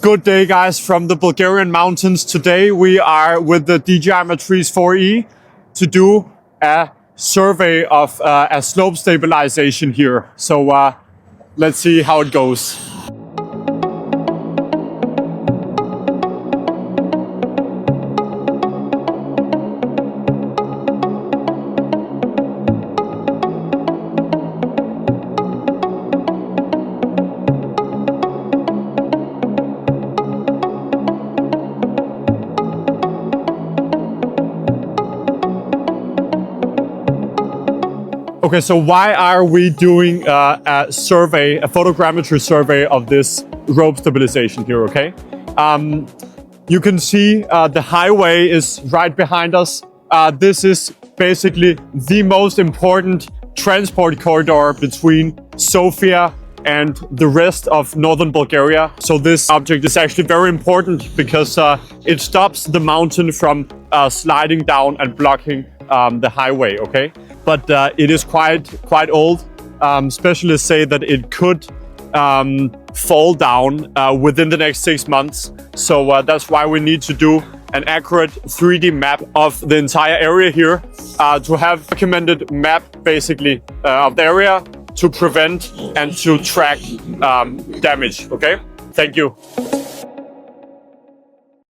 Good day, guys, from the Bulgarian mountains. Today we are with the DJI Matrice 4E to do a survey of a slope stabilization here. So let's see how it goes. Okay, so why are we doing a survey, a photogrammetry survey of this rope stabilization here, okay? You can see the highway is right behind us. This is basically the most important transport corridor between Sofia and the rest of northern Bulgaria. So this object is actually very important because it stops the mountain from sliding down and blocking the highway, okay? But it is quite old. Specialists say that it could fall down within the next 6 months. So that's why we need to do an accurate 3D map of the entire area here to have a documented map basically of the area to prevent and to track damage, okay? Thank you.